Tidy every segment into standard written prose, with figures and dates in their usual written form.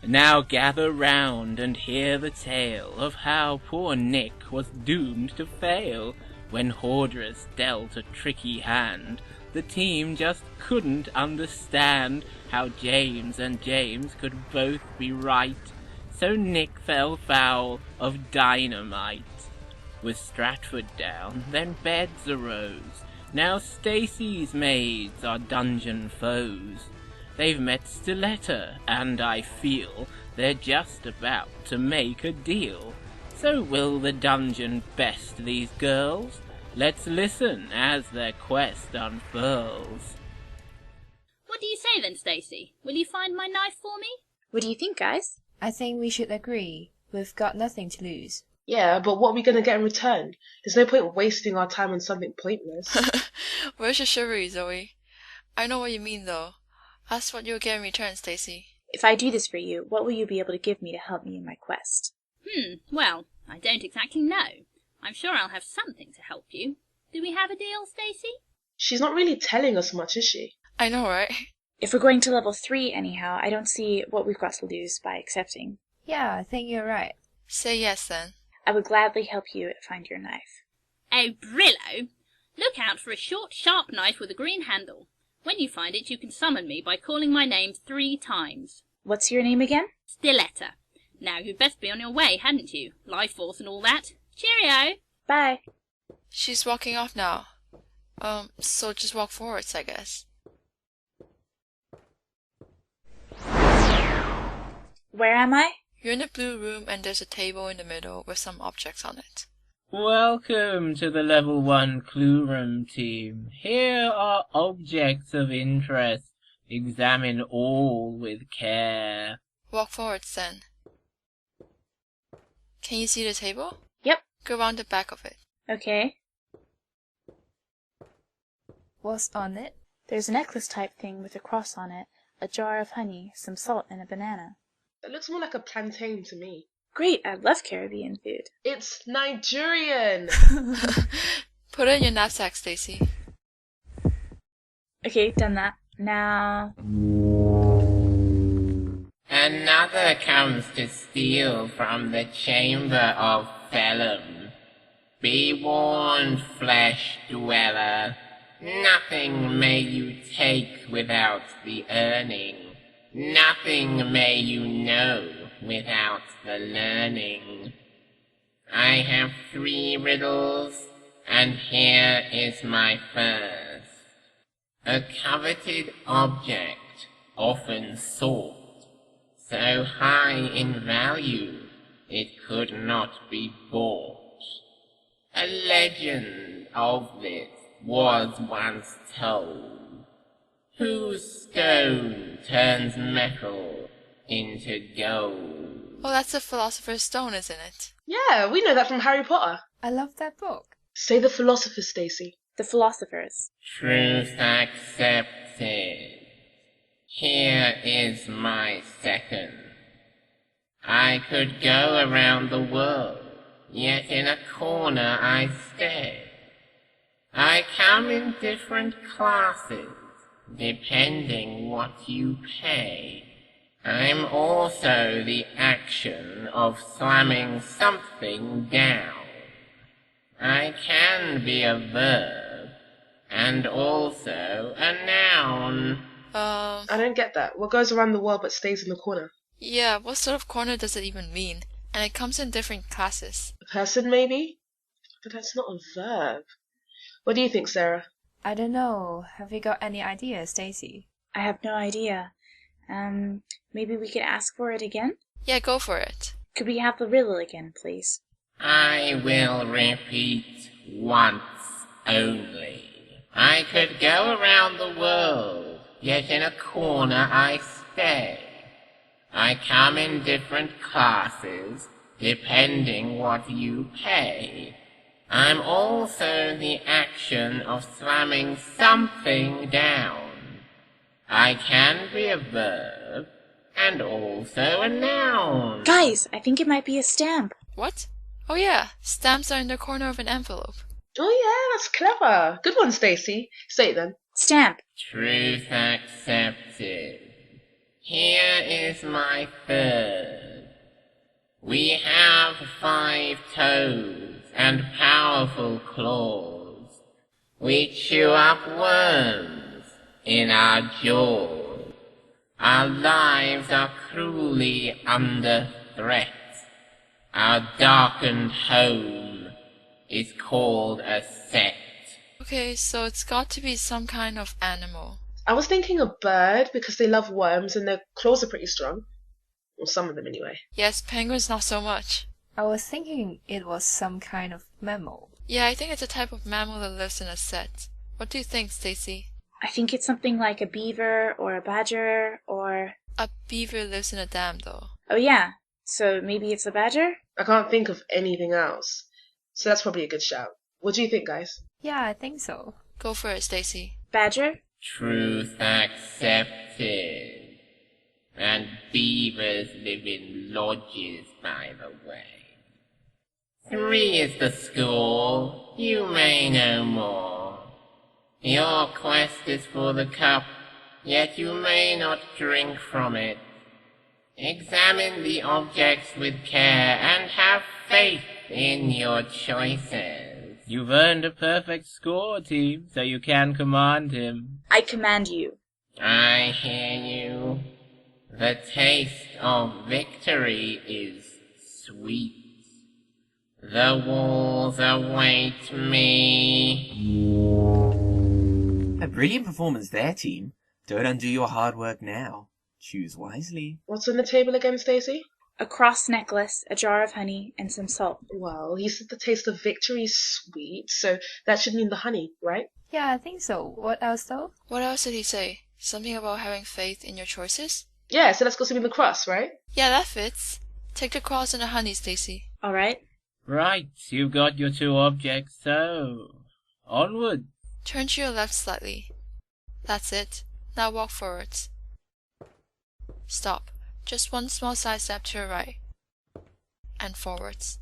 Now gather round and hear the tale of how poor Nick was doomed to fail. When Hordress dealt a tricky hand, the team just couldn't understand how James and James could both be right. So Nick fell foul of dynamite. With Stratford down, then beds arose. Now Stacey's maids are dungeon foes. They've met Stiletta, and I feel they're just about to make a deal. So will the dungeon best these girls? Let's listen as their quest unfurls. What do you say then, Stacey? Will you find my knife for me? What do you think, guys? I think we should agree. We've got nothing to lose. Yeah, but what are we going to get in return? There's no point wasting our time on something pointless. Where's your chivalry, Zoe? I know what you mean, though. Ask what you'll get in return, Stacey. If I do this for you, what will you be able to give me to help me in my quest? Well, I don't exactly know. I'm sure I'll have something to help you. Do we have a deal, Stacey? She's not really telling us much, is she? I know, right? If we're going to level 3 anyhow, I don't see what we've got to lose by accepting. Yeah, I think you're right. Say yes, then. I would gladly help you find your knife. Oh, Brillo! Look out for a short, sharp knife with a green handle. When you find it, you can summon me by calling my name 3 times. What's your name again? Stiletta. Now, you'd best be on your way, hadn't you? Life force and all that. Cheerio! Bye. She's walking off now. So just walk forwards, I guess. Where am I? You're in the blue room and there's a table in the middle with some objects on it. Welcome to the Level 1 Clue Room team. Here are objects of interest. Examine all with care. Walk forwards, then. Can you see the table? Yep. Go round the back of it. Okay. What's on it? There's a necklace-type thing with a cross on it, a jar of honey, some salt, and a banana. It looks more like a plantain to me. Great, I love Caribbean food. It's Nigerian! Put it in your knapsack, Stacey. Okay, done that. Now... Another comes to steal from the chamber of Phelheim. Be warned, flesh dweller. Nothing may you take without the earning. Nothing may you know without the learning. I have 3 riddles, and here is my first. A coveted object, often sought, so high in value it could not be bought. A legend of this was once told. Whose stone turns metal into gold? Oh, that's the Philosopher's Stone, isn't it? Yeah, we know that from Harry Potter. I love that book. Say the philosopher, Stacey. The philosophers. Truth accepted. Here is my second. I could go around the world, yet in a corner I stay. I come in different classes, depending what you pay. I'm also the action of slamming something down. I can be a verb, and also a noun. I don't get that. What goes around the world but stays in the corner? Yeah, what sort of corner does it even mean? And it comes in different classes. A person, maybe? But that's not a verb. What do you think, Sarah? I don't know. Have you got any ideas, Stacey? I have no idea. Maybe we could ask for it again? Yeah, go for it. Could we have the riddle again, please? I will repeat once only. I could go around the world, yet in a corner I stay. I come in different classes, depending what you pay. I'm also the action of slamming something down. I can be a verb, and also a noun. Guys, I think it might be a stamp. What? Oh yeah, stamps are in the corner of an envelope. Oh yeah, that's clever. Good one, Stacey. Say it then. Stamp. Truth accepted. Here is my third. We have 5 toes and powerful claws. We chew up worms in our jaws. Our lives are cruelly under threat. Our darkened home is called a set. Okay, so it's got to be some kind of animal. I was thinking a bird because they love worms and their claws are pretty strong. Well, some of them anyway. Yes, penguins not so much. I was thinking it was some kind of mammal. Yeah, I think it's a type of mammal that lives in a set. What do you think, Stacey? I think it's something like a beaver or a badger or... A beaver lives in a dam, though. Oh yeah, so maybe it's a badger? I can't think of anything else. So that's probably a good shout. What do you think, guys? Yeah, I think so. Go for it, Stacey. Badger? Truth accepted. And beavers live in lodges, by the way. 3 is the score. You may know more. Your quest is for the cup, yet you may not drink from it. Examine the objects with care and have faith in your choices. You've earned a perfect score, team, so you can command him. I command you. I hear you. The taste of victory is sweet. The walls await me. A brilliant performance there, team. Don't undo your hard work now. Choose wisely. What's on the table again, Stacey? A cross necklace, a jar of honey, and some salt. Well, he said the taste of victory is sweet, so that should mean the honey, right? Yeah, I think so. What else though? What else did he say? Something about having faith in your choices? Yeah, so let's go swim in the cross, right? Yeah, that fits. Take the cross and the honey, Stacey. All right. Right, you've got your 2 objects, so... onward. Turn to your left slightly. That's it. Now walk forwards. Stop. Just 1 small side step to your right. And forwards.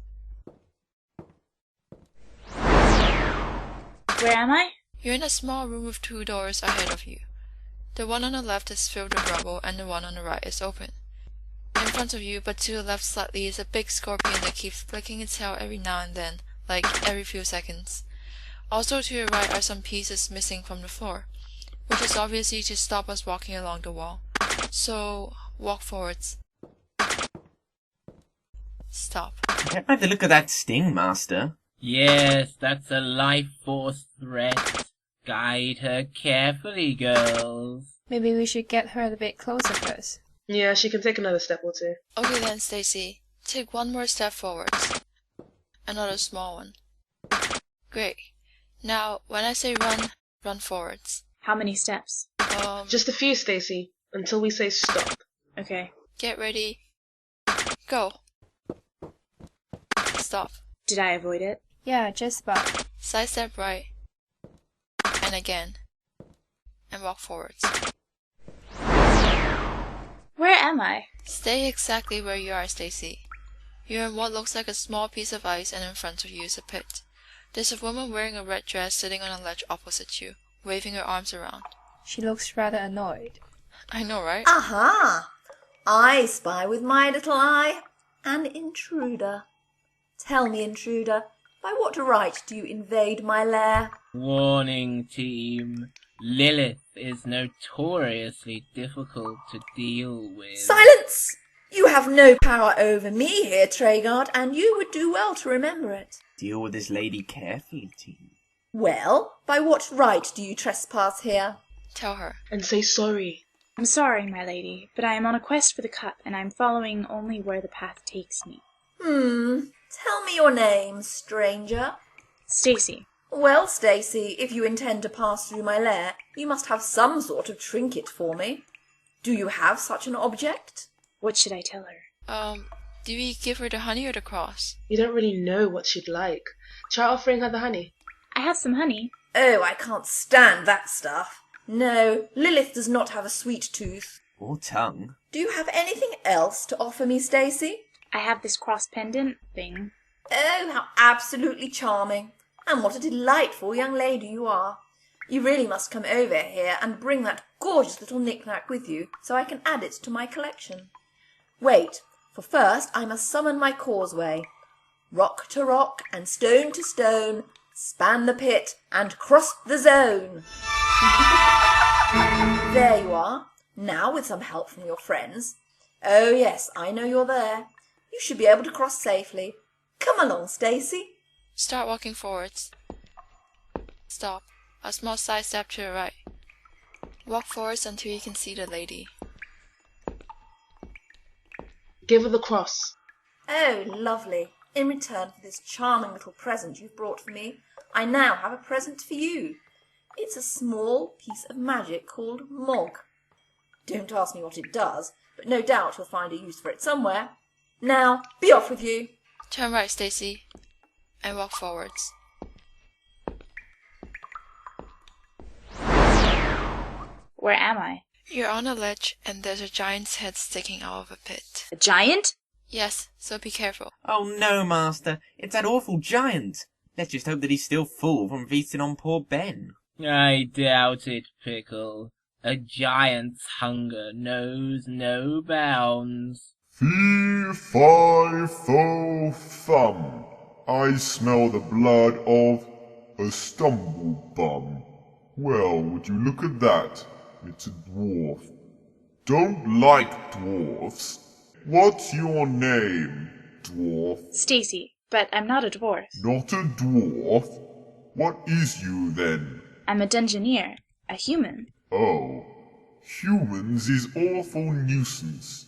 Where am I? You're in a small room with 2 doors ahead of you. The one on the left is filled with rubble and the one on the right is open. In front of you, but to the left slightly, is a big scorpion that keeps flicking its tail every now and then, like every few seconds. Also to your right are some pieces missing from the floor, which is obviously to stop us walking along the wall. So, walk forwards. Stop. I don't like the look of that sting, Master. Yes, that's a life force threat. Guide her carefully, girls. Maybe we should get her a bit closer first. Yeah, she can take another step or 2. Okay then, Stacey. Take 1 more step forwards. Another small one. Great. Now, when I say run, run forwards. How many steps? Just a few, Stacey, until we say stop. Okay. Get ready. Go. Stop. Did I avoid it? Yeah, just about. Side step right. And again. And walk forwards. Where am I? Stay exactly where you are, Stacey. You're in what looks like a small piece of ice and in front of you is a pit. There's a woman wearing a red dress sitting on a ledge opposite you, waving her arms around. She looks rather annoyed. I know, right? Aha! I spy with my little eye an intruder. Tell me, intruder, by what right do you invade my lair? Warning, team. Lillith is notoriously difficult to deal with. Silence! You have no power over me here, Treguard, and you would do well to remember it. Deal with this lady carefully, team. Well, by what right do you trespass here? Tell her. And say sorry. I'm sorry, my lady, but I am on a quest for the cup, and I'm following only where the path takes me. Tell me your name, stranger. Stacey. Well, Stacey, if you intend to pass through my lair, you must have some sort of trinket for me. Do you have such an object? What should I tell her? Do we give her the honey or the cross? You don't really know what she'd like. Try offering her the honey. I have some honey. Oh, I can't stand that stuff. No, Lillith does not have a sweet tooth. Or tongue. Do you have anything else to offer me, Stacey? I have this cross pendant thing. Oh, how absolutely charming. And what a delightful young lady you are. You really must come over here and bring that gorgeous little knick-knack with you so I can add it to my collection. Wait, for first I must summon my causeway. Rock to rock and stone to stone, span the pit and cross the zone. There you are. Now with some help from your friends. Oh yes, I know you're there. You should be able to cross safely. Come along, Stacey. Start walking forwards. Stop. A small side step to the right. Walk forwards until you can see the lady. Give her the cross. Oh, lovely. In return for this charming little present you've brought for me, I now have a present for you. It's a small piece of magic called Mog. Don't ask me what it does, but no doubt you'll find a use for it somewhere. Now, be off with you. Turn right, Stacey, and walk forwards. Where am I? You're on a ledge, and there's a giant's head sticking out of a pit. A giant? Yes, so be careful. Oh no, Master. It's that awful giant. Let's just hope that he's still full from feasting on poor Ben. I doubt it, Pickle. A giant's hunger knows no bounds. Fee, fi, fo, fum. I smell the blood of a stumblebum. Well, would you look at that? It's a dwarf. Don't like dwarfs. What's your name, dwarf? Stacey, but I'm not a dwarf. Not a dwarf? What is you then? I'm a dungeoneer, a human. Oh, humans is awful nuisance.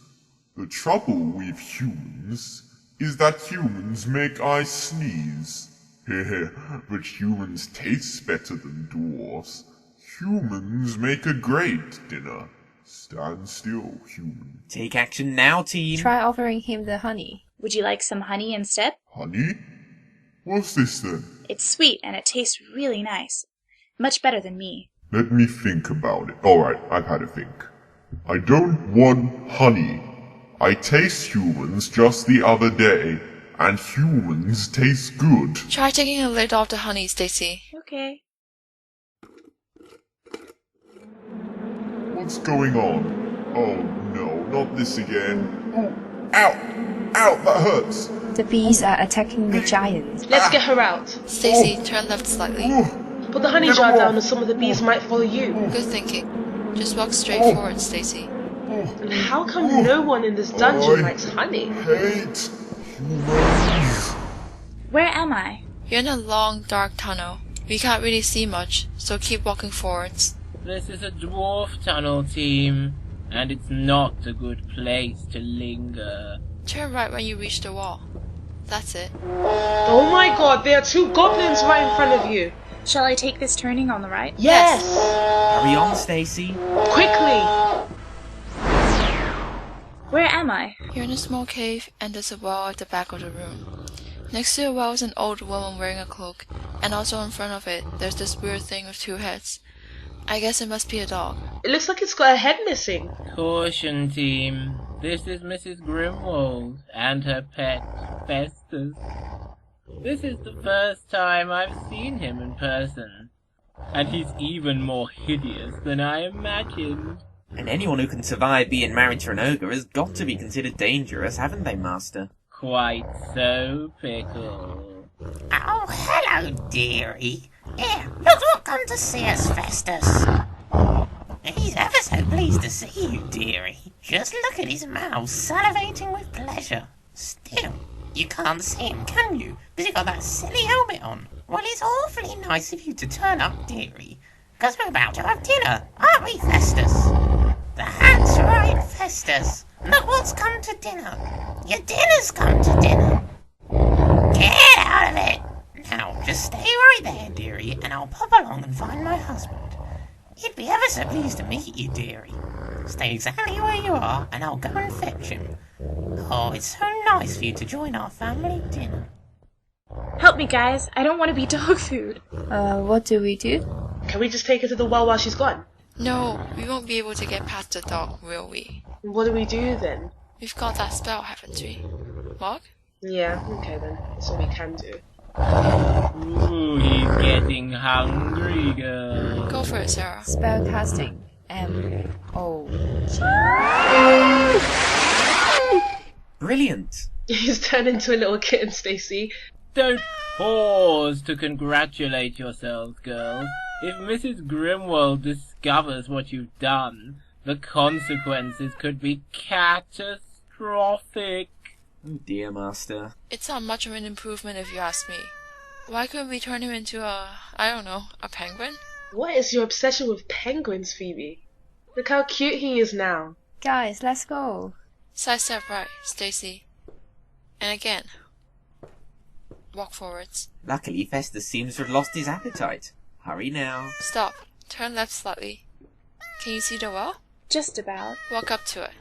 The trouble with humans is that humans make I sneeze. But humans taste better than dwarfs. Humans make a great dinner. Stand still, human. Take action now, team. Try offering him the honey. Would you like some honey instead? Honey? What's this then? It's sweet and it tastes really nice. Much better than me. Let me think about it. Alright, I've had a think. I don't want honey. I taste humans just the other day, and humans taste good. Try taking a lid off the honey, Stacey. Okay. What's going on? Oh no, not this again. Oh, ow! Ow, that hurts! The bees are attacking the giant. Let's get her out. Stacey, turn left slightly. Put the honey jar down and some of the bees might follow you. Good thinking. Just walk straight forward, Stacey. And how come no one in this dungeon likes honey? Hate humans. Where am I? You're in a long, dark tunnel. We can't really see much, so keep walking forwards. This is a dwarf tunnel, team, and it's not a good place to linger. Turn right when you reach the wall. That's it. Oh my god, there are two goblins right in front of you. Shall I take this turning on the right? Yes! Hurry on, Stacey. Quickly! Where am I? You're in a small cave, and there's a well at the back of the room. Next to the well is an old woman wearing a cloak, and also in front of it, there's this weird thing with two heads. I guess it must be a dog. It looks like it's got a head missing. Caution, team. This is Mrs. Grimwold and her pet, Festus. This is the first time I've seen him in person, and he's even more hideous than I imagined. And anyone who can survive being married to an ogre has got to be considered dangerous, haven't they, Master? Quite so, Pickle. Oh, hello, dearie. Here, look what come to see us, Festus. He's ever so pleased to see you, dearie. Just look at his mouth, salivating with pleasure. Still, you can't see him, can you? Because you've got that silly helmet on. Well, it's awfully nice of you to turn up, dearie. Because we're about to have dinner, aren't we, Festus? That's right, Festus. Look what's come to dinner. Your dinner's come to dinner. Get out of it. Now, just stay right there, dearie, and I'll pop along and find my husband. He'd be ever so pleased to meet you, dearie. Stay exactly where you are, and I'll go and fetch him. Oh, it's so nice for you to join our family dinner. Help me, guys. I don't want to be dog food. What do we do? Can we just take her to the well while she's gone? No, we won't be able to get past the dog, will we? What do we do then? We've got that spell, haven't we? Mark? Yeah, okay then. That's all we can do. Ooh, he's getting hungry, girl. Go for it, Sarah. Spellcasting. M-O. Brilliant. He's turned into a little kitten, Stacey. Don't pause to congratulate yourselves, girls. If Mrs. Grimwold discovers what you've done, the consequences could be catastrophic. Oh dear, Master. It's not much of an improvement if you ask me. Why couldn't we turn him into a penguin? What is your obsession with penguins, Phoebe? Look how cute he is now. Guys, let's go. Sidestep right, Stacey. And again. Walk forwards. Luckily, Festus seems to have lost his appetite. Hurry now. Stop. Turn left slightly. Can you see the well? Just about. Walk up to it.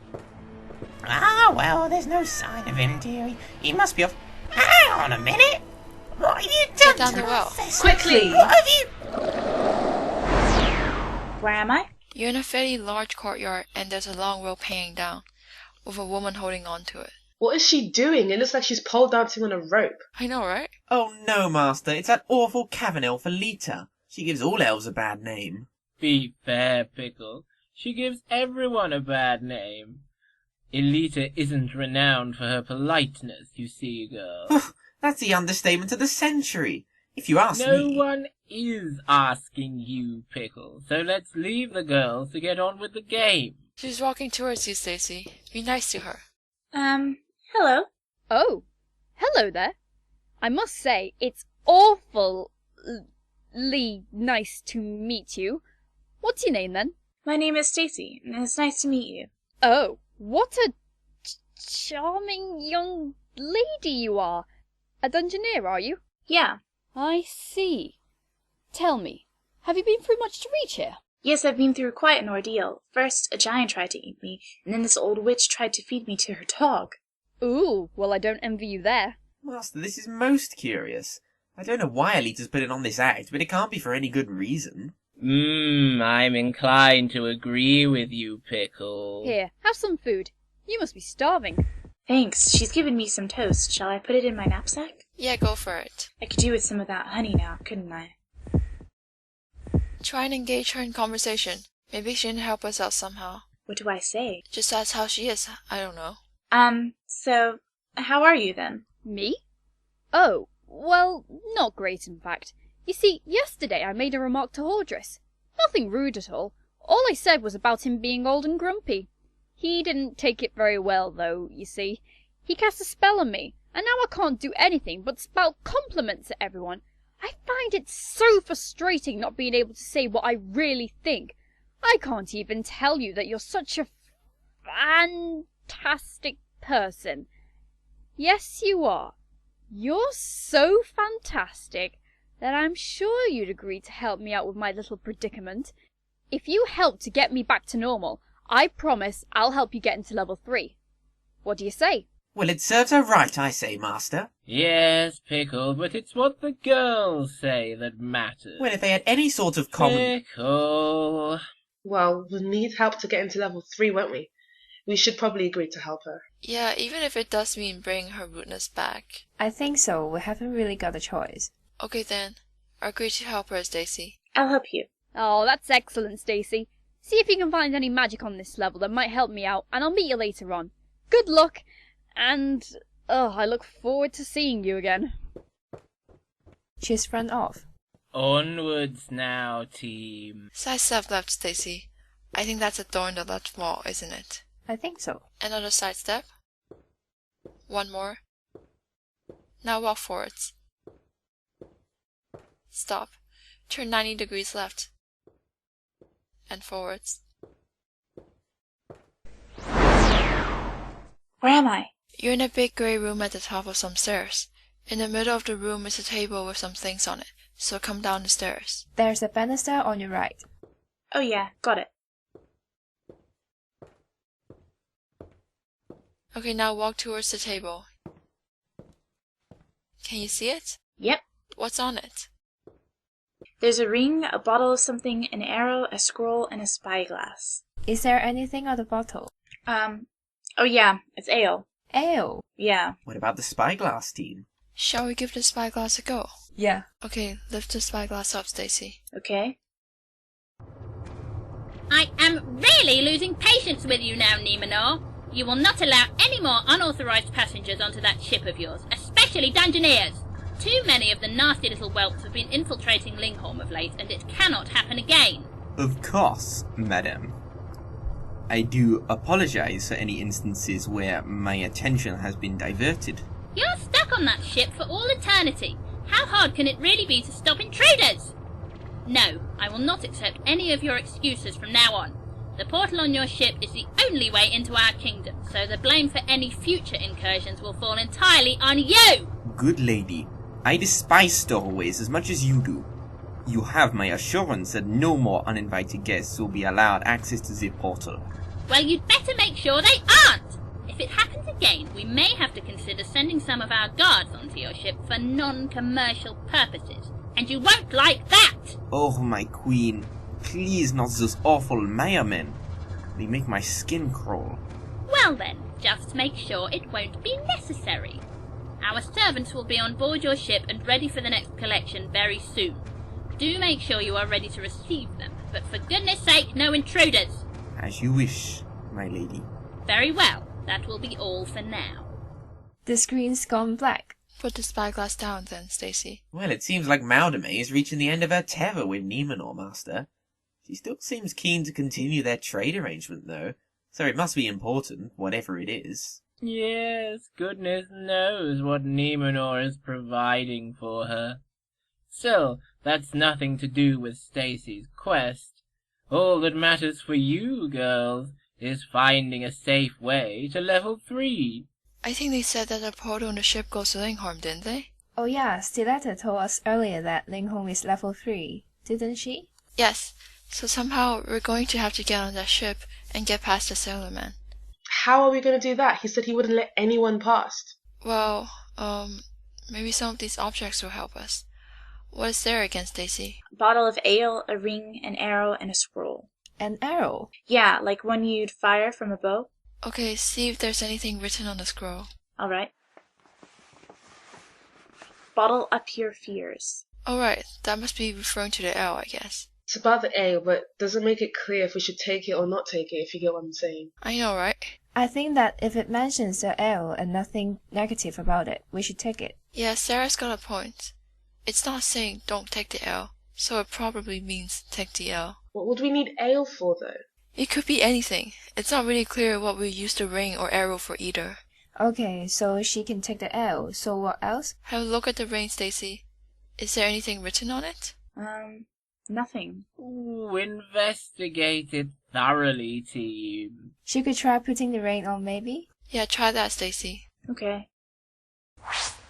Ah, well, there's no sign of him, dearie. He must be off. Hang on a minute. What have you done Get down to the well. Festus? Quickly! What have you... Where am I? You're in a fairly large courtyard and there's a long rope hanging down, with a woman holding on to it. What is she doing? It looks like she's pole dancing on a rope. I know, right? Oh no, Master, it's that awful cavern elf Elita. She gives all elves a bad name. Be fair, Pickle. She gives everyone a bad name. Elita isn't renowned for her politeness, you see, girl. That's the understatement of the century. If you ask No me... one is asking you, Pickle, so let's leave the girls to get on with the game. She's walking towards you, Stacey. Be nice to her. Hello. Oh, hello there. I must say, it's awfully nice to meet you. What's your name, then? My name is Stacey, and it's nice to meet you. Oh, what a charming young lady you are. A dungeoneer, are you? Yeah. I see. Tell me, have you been through much to reach here? Yes, I've been through quite an ordeal. First, a giant tried to eat me, and then this old witch tried to feed me to her dog. Ooh, well, I don't envy you there. Master, this is most curious. I don't know why Elita's put in on this act, but it can't be for any good reason. I'm inclined to agree with you, Pickle. Here, have some food. You must be starving. Thanks. She's given me some toast. Shall I put it in my knapsack? Yeah, go for it. I could do with some of that honey now, couldn't I? Try and engage her in conversation. Maybe she can help us out somehow. What do I say? Just ask how she is. I don't know. So, how are you then? Me? Oh, well, not great in fact. You see, yesterday I made a remark to Hordris. Nothing rude at all. All I said was about him being old and grumpy. He didn't take it very well, though, you see. He cast a spell on me, and now I can't do anything but spout compliments at everyone. I find it so frustrating not being able to say what I really think. I can't even tell you that you're such a fantastic person. Yes, you are. You're so fantastic that I'm sure you'd agree to help me out with my little predicament. If you help to get me back to normal, I promise I'll help you get into level 3. What do you say? Well, it serves her right, I say, Master. Yes, Pickle, but it's what the girls say that matters. Well, if they had any sort of common... Pickle. Well, we'll need help to get into level 3, won't we? We should probably agree to help her. Yeah, even if it does mean bringing her rudeness back. I think so. We haven't really got a choice. Okay then. I agree to help her, Stacey. I'll help you. Oh, that's excellent, Stacey. See if you can find any magic on this level that might help me out, and I'll meet you later on. Good luck, and I look forward to seeing you again. She's run off. Onwards now, team. Sidestep left, Stacey. I think that's a door in the left wall, isn't it? I think so. Another sidestep. One more. Now walk forwards. Stop. Turn 90 degrees left. And forwards. Where am I? You're in a big grey room at the top of some stairs. In the middle of the room is a table with some things on it, so come down the stairs. There's a banister on your right. Oh yeah, got it. Okay, now walk towards the table. Can you see it? Yep. What's on it? There's a ring, a bottle of something, an arrow, a scroll, and a spyglass. Is there anything on the bottle? Oh yeah, it's ale. Ale? Yeah. What about the spyglass, team? Shall we give the spyglass a go? Yeah. Okay, lift the spyglass up, Stacey. Okay. I am really losing patience with you now, Nemanor. You will not allow any more unauthorised passengers onto that ship of yours, especially Dungeoneers. Too many of the nasty little whelps have been infiltrating Lingholm of late, and it cannot happen again. Of course, madam. I do apologize for any instances where my attention has been diverted. You're stuck on that ship for all eternity. How hard can it really be to stop intruders? No, I will not accept any of your excuses from now on. The portal on your ship is the only way into our kingdom, so the blame for any future incursions will fall entirely on you! Good lady, I despise stowaways as much as you do. You have my assurance that no more uninvited guests will be allowed access to the portal. Well, you'd better make sure they aren't! If it happens again, we may have to consider sending some of our guards onto your ship for non-commercial purposes. And you won't like that! Oh, my queen, please not those awful Mayermen. They make my skin crawl. Well then, just make sure it won't be necessary. Our servants will be on board your ship and ready for the next collection very soon. Do make sure you are ready to receive them, but for goodness sake, no intruders! As you wish, my lady. Very well, that will be all for now. The screen's gone black. Put the spyglass down then, Stacey. Well, it seems like Maldame is reaching the end of her tether with Nemanor, Master. She still seems keen to continue their trade arrangement, though, so it must be important, whatever it is. Yes, goodness knows what Nemanor is providing for her. Still, that's nothing to do with Stacey's quest. All that matters for you, girls, is finding a safe way to level 3. I think they said that the portal on the ship goes to Lingholm, didn't they? Oh yeah, Stiletta told us earlier that Lingholm is level 3, didn't she? Yes, so somehow we're going to have to get on that ship and get past the sailorman. How are we going to do that? He said he wouldn't let anyone past. Well, maybe some of these objects will help us. What is there again, Stacey? A bottle of ale, a ring, an arrow, and a scroll. An arrow? Yeah, like one you'd fire from a bow. Okay, see if there's anything written on the scroll. Alright. Bottle up your fears. Alright, that must be referring to the ale, I guess. It's about the ale, but doesn't make it clear if we should take it or not take it, if you get what I'm saying. I know, right? I think that if it mentions the ale and nothing negative about it, we should take it. Yeah, Sarah's got a point. It's not saying don't take the ale, so it probably means take the ale. What would we need ale for, though? It could be anything. It's not really clear what we use the ring or arrow for either. Okay, so she can take the ale. So what else? Have a look at the ring, Stacey. Is there anything written on it? Nothing. Ooh, investigate it thoroughly, team. She could try putting the ring on, maybe? Yeah, try that, Stacey. Okay.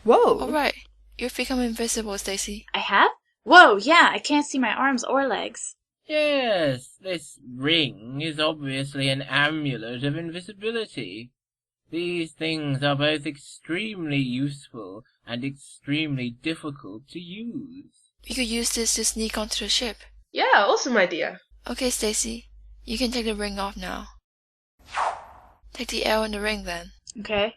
Whoa! Alright, you've become invisible, Stacey. I have? Whoa, yeah, I can't see my arms or legs. Yes, this ring is obviously an amulet of invisibility. These things are both extremely useful and extremely difficult to use. We could use this to sneak onto the ship. Yeah, awesome idea. Okay, Stacey, you can take the ring off now. Take the ale and the ring then. Okay.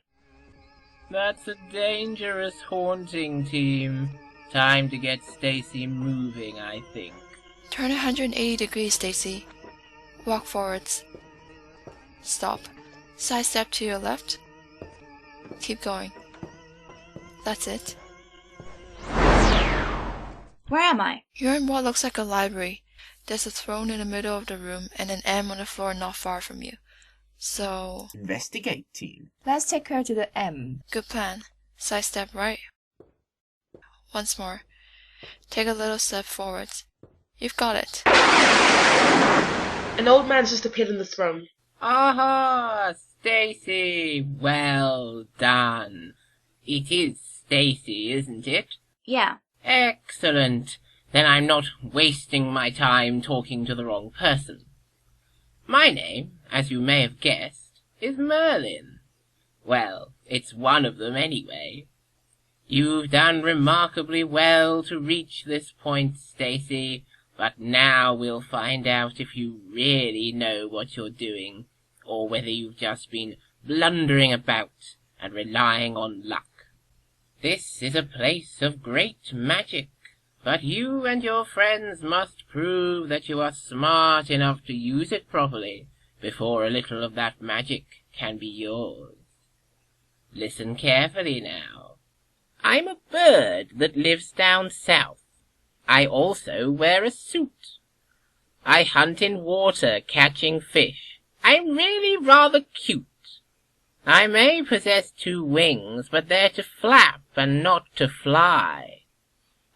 That's a dangerous haunting, team. Time to get Stacey moving, I think. Turn 180 degrees, Stacey. Walk forwards. Stop. Side step to your left. Keep going. That's it. Where am I? You're in what looks like a library. There's a throne in the middle of the room and an M on the floor not far from you. So... Investigate, team. Let's take her to the M. Good plan. Side step right. Once more. Take a little step forwards. You've got it. An old man's just appeared on the throne. Aha! Stacey! Well done. It is Stacey, isn't it? Yeah. Excellent. Then I'm not wasting my time talking to the wrong person. My name, as you may have guessed, is Merlin. Well, it's one of them anyway. You've done remarkably well to reach this point, Stacey, but now we'll find out if you really know what you're doing, or whether you've just been blundering about and relying on luck. This is a place of great magic, but you and your friends must prove that you are smart enough to use it properly before a little of that magic can be yours. Listen carefully now. I'm a bird that lives down south. I also wear a suit. I hunt in water catching fish. I'm really rather cute. I may possess 2 wings, but they're to flap and not to fly.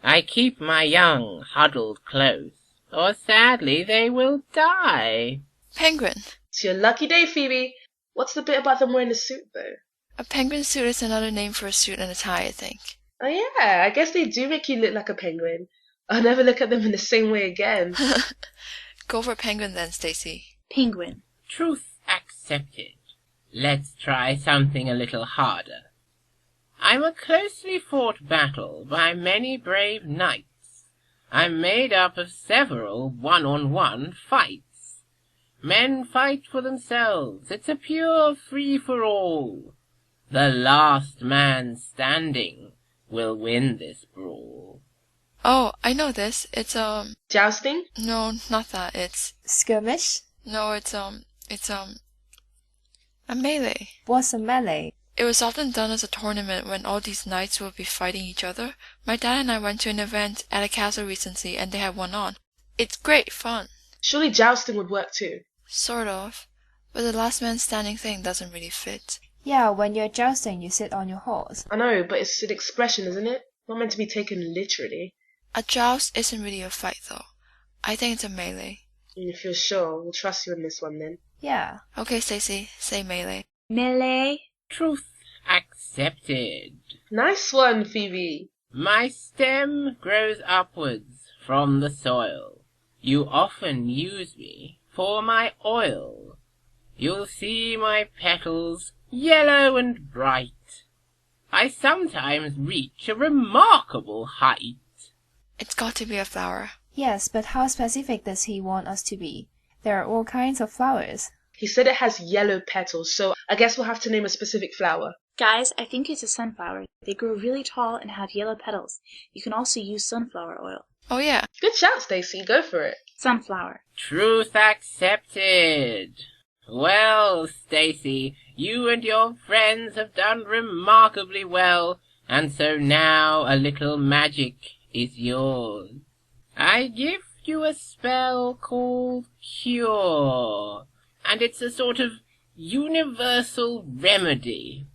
I keep my young huddled close, or sadly they will die. Penguin. It's your lucky day, Phoebe. What's the bit about them wearing a suit, though? A penguin suit is another name for a suit and a tie, I think. Oh yeah, I guess they do make you look like a penguin. I'll never look at them in the same way again. Go for penguin then, Stacey. Penguin. Truth accepted. Let's try something a little harder. I'm a closely fought battle by many brave knights. I'm made up of several one-on-one fights. Men fight for themselves. It's a pure free-for-all. The last man standing will win this brawl. Oh, I know this. It's, Jousting? No, not that. It's... Skirmish? No, it's a melee. What's a melee? It was often done as a tournament when all these knights would be fighting each other. My dad and I went to an event at a castle recently and they had one on. It's great fun. Surely jousting would work too. Sort of. But the last man standing thing doesn't really fit. Yeah, when you're jousting, you sit on your horse. I know, but it's an expression, isn't it? Not meant to be taken literally. A joust isn't really a fight, though. I think it's a melee. If you're sure, we'll trust you in this one then. Yeah. Okay, Stacey, say melee. Melee. Truth accepted. Nice one, Phoebe. My stem grows upwards from the soil. You often use me for my oil. You'll see my petals yellow and bright. I sometimes reach a remarkable height. It's got to be a flower. Yes, but how specific does he want us to be? There are all kinds of flowers. He said it has yellow petals, so I guess we'll have to name a specific flower. Guys, I think it's a sunflower. They grow really tall and have yellow petals. You can also use sunflower oil. Oh yeah. Good shout, Stacey. Go for it. Sunflower. Truth accepted. Well, Stacey, you and your friends have done remarkably well, and so now a little magic is yours. I give you a spell called Cure, and it's a sort of universal remedy.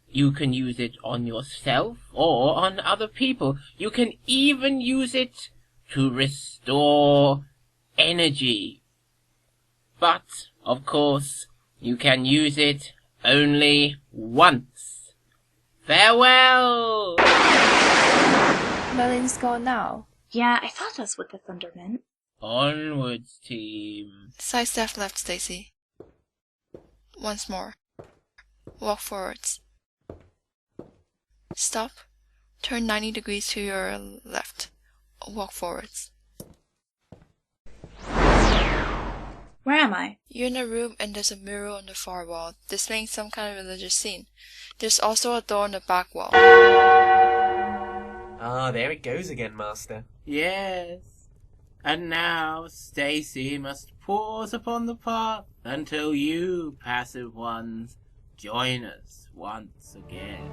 You can use it on yourself or on other people. You can even use it to restore energy. But, of course, you can use it only once. Farewell! Merlin's gone now. Yeah, I thought that's what the thunder meant. Onwards, team. Sidestep left, Stacey. Once more. Walk forwards. Stop. Turn 90 degrees to your left. Walk forwards. Where am I? You're in a room and there's a mirror on the far wall, displaying some kind of religious scene. There's also a door on the back wall. Ah, there it goes again, Master. Yes. And now Stacey must pause upon the path until you, passive ones, join us once again.